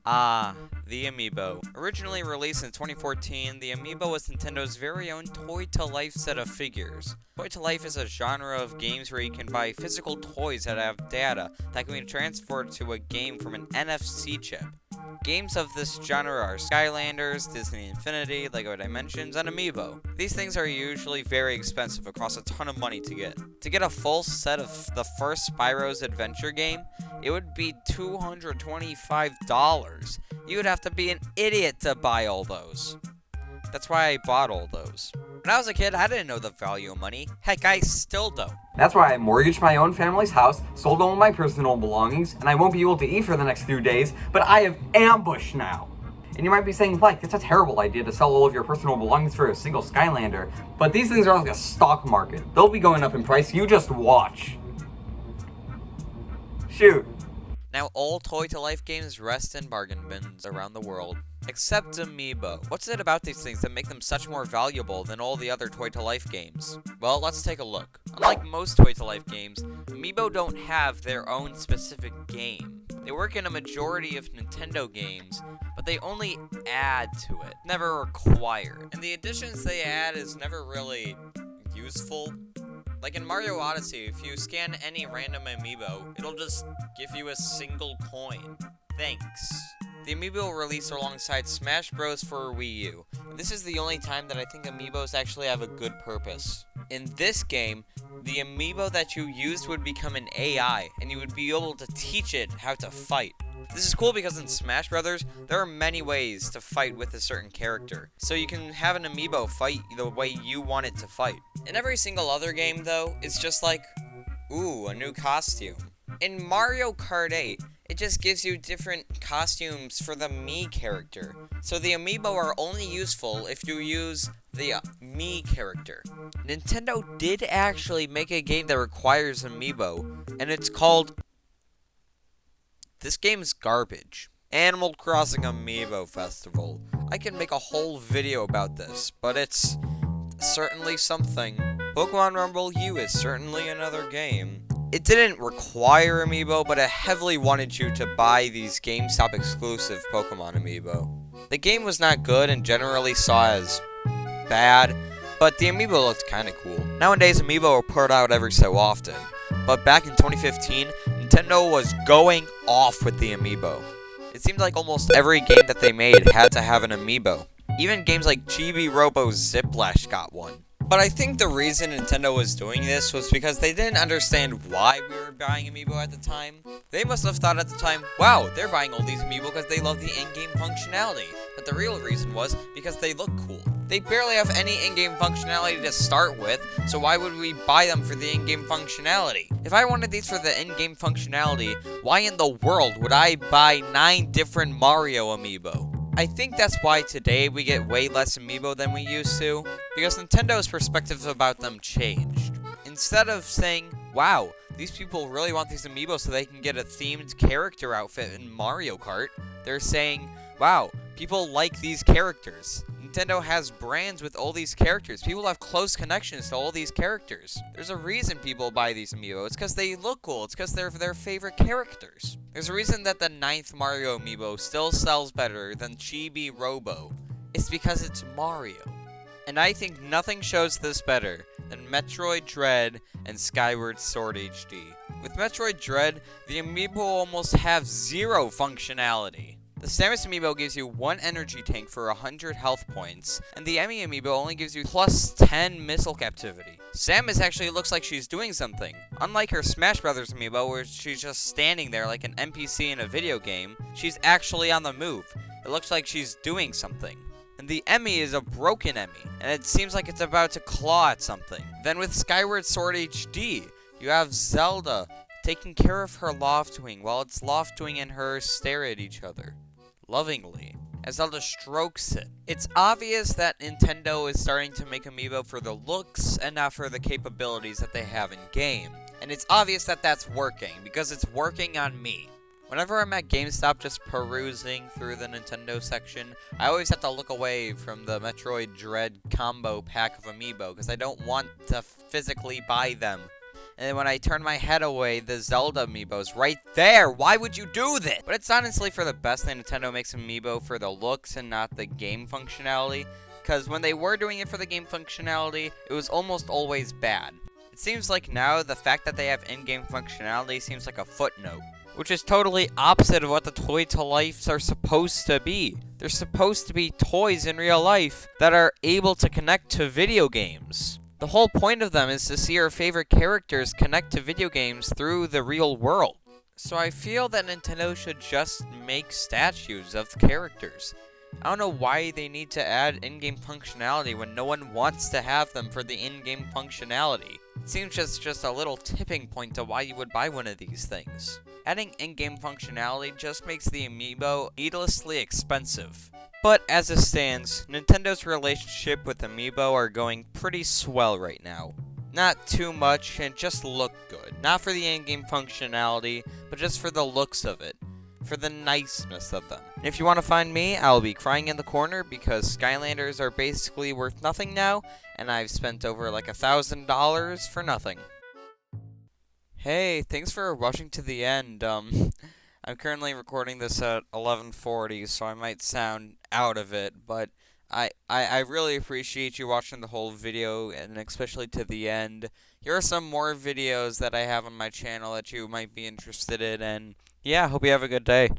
Ah, the Amiibo. Originally released in 2014, the Amiibo was Nintendo's very own toy-to-life set of figures. Toy-to-life is a genre of games where you can buy physical toys that have data that can be transferred to a game from an NFC chip. Games of this genre are Skylanders, Disney Infinity, LEGO Dimensions, and Amiibo. These things are usually very expensive and cost a ton of money to get. To get a full set of the first Spyro's Adventure game, it would be $225. You would have to be an idiot to buy all those. That's why I bought all those. When I was a kid, I didn't know the value of money. Heck, I still don't. That's why I mortgaged my own family's house, sold all my personal belongings, and I won't be able to eat for the next few days, but I have ambushed now. And you might be saying, like, that's a terrible idea to sell all of your personal belongings for a single Skylander, but these things are like a stock market. They'll be going up in price, you just watch. Shoot. Now all toy-to-life games rest in bargain bins around the world. Except Amiibo. What's it about these things that make them such more valuable than all the other toy-to-life games? Well, let's take a look. Unlike most toy-to-life games, Amiibo don't have their own specific game. They work in a majority of Nintendo games, but they only add to it, never require. And the additions they add is never really useful. Like in Mario Odyssey, if you scan any random Amiibo, it'll just give you a single coin. Thanks. The Amiibo released alongside Smash Bros. For Wii U. And this is the only time that I think Amiibos actually have a good purpose. In this game, the Amiibo that you used would become an AI, and you would be able to teach it how to fight. This is cool because in Smash Brothers, there are many ways to fight with a certain character. So you can have an Amiibo fight the way you want it to fight. In every single other game, though, it's just like, ooh, a new costume. In Mario Kart 8, it just gives you different costumes for the Mii character. So the Amiibo are only useful if you use the Mii character. Nintendo did actually make a game that requires Amiibo, and it's called... This game's garbage. Animal Crossing Amiibo Festival. I can make a whole video about this, but it's certainly something. Pokemon Rumble U is certainly another game. It didn't require Amiibo, but it heavily wanted you to buy these GameStop exclusive Pokemon Amiibo. The game was not good and generally saw as bad, but the Amiibo looked kinda cool. Nowadays, Amiibo are put out every so often, but back in 2015, Nintendo was going off with the Amiibo. It seemed like almost every game that they made had to have an Amiibo. Even games like Chibi Robo Ziplash got one. But I think the reason Nintendo was doing this was because they didn't understand why we were buying Amiibo at the time. They must have thought at the time, wow, they're buying all these Amiibo because they love the in-game functionality. But the real reason was because they look cool. They barely have any in-game functionality to start with, so why would we buy them for the in-game functionality? If I wanted these for the in-game functionality, why in the world would I buy 9 different Mario Amiibo? I think that's why today we get way less Amiibo than we used to, because Nintendo's perspectives about them changed. Instead of saying, wow, these people really want these Amiibo so they can get a themed character outfit in Mario Kart, they're saying, wow, people like these characters. Nintendo has brands with all these characters. People have close connections to all these characters. There's a reason people buy these Amiibo. It's because they look cool. It's because they're their favorite characters. There's a reason that the 9th Mario Amiibo still sells better than Chibi Robo. It's because it's Mario. And I think nothing shows this better than Metroid Dread and Skyward Sword HD. With Metroid Dread, the Amiibo almost have zero functionality. The Samus Amiibo gives you 1 energy tank for 100 health points, and the Emmy Amiibo only gives you plus 10 missile captivity. Samus actually looks like she's doing something. Unlike her Smash Brothers Amiibo, where she's just standing there like an NPC in a video game, she's actually on the move. It looks like she's doing something. And the Emmy is a broken Emmy, and it seems like it's about to claw at something. Then with Skyward Sword HD, you have Zelda taking care of her Loftwing while its Loftwing and her stare at each other lovingly as Zelda strokes it. It's obvious that Nintendo is starting to make Amiibo for the looks and not for the capabilities that they have in game. And it's obvious that that's working, because it's working on me. Whenever I'm at GameStop just perusing through the Nintendo section, I always have to look away from the Metroid Dread combo pack of Amiibo, because I don't want to physically buy them. And when I turn my head away, the Zelda Amiibo's right there. Why would you do this? But it's honestly for the best that Nintendo makes Amiibo for the looks and not the game functionality. Because when they were doing it for the game functionality, it was almost always bad. It seems like now the fact that they have in-game functionality seems like a footnote, which is totally opposite of what the toy-to-lifes are supposed to be. They're supposed to be toys in real life that are able to connect to video games. The whole point of them is to see our favorite characters connect to video games through the real world. So I feel that Nintendo should just make statues of characters. I don't know why they need to add in-game functionality when no one wants to have them for the in-game functionality. It seems just a little tipping point to why you would buy one of these things. Adding in-game functionality just makes the Amiibo needlessly expensive. But as it stands, Nintendo's relationship with Amiibo are going pretty swell right now. Not too much and just look good. Not for the in-game functionality, but just for the looks of it. For the niceness of them. And if you want to find me, I'll be crying in the corner because Skylanders are basically worth nothing now, and I've spent over like $1,000 for nothing. Hey, thanks for rushing to the end. I'm currently recording this at 11:40, so I might sound out of it, but I really appreciate you watching the whole video, and especially to the end. Here are some more videos that I have on my channel that you might be interested in, and yeah, hope you have a good day.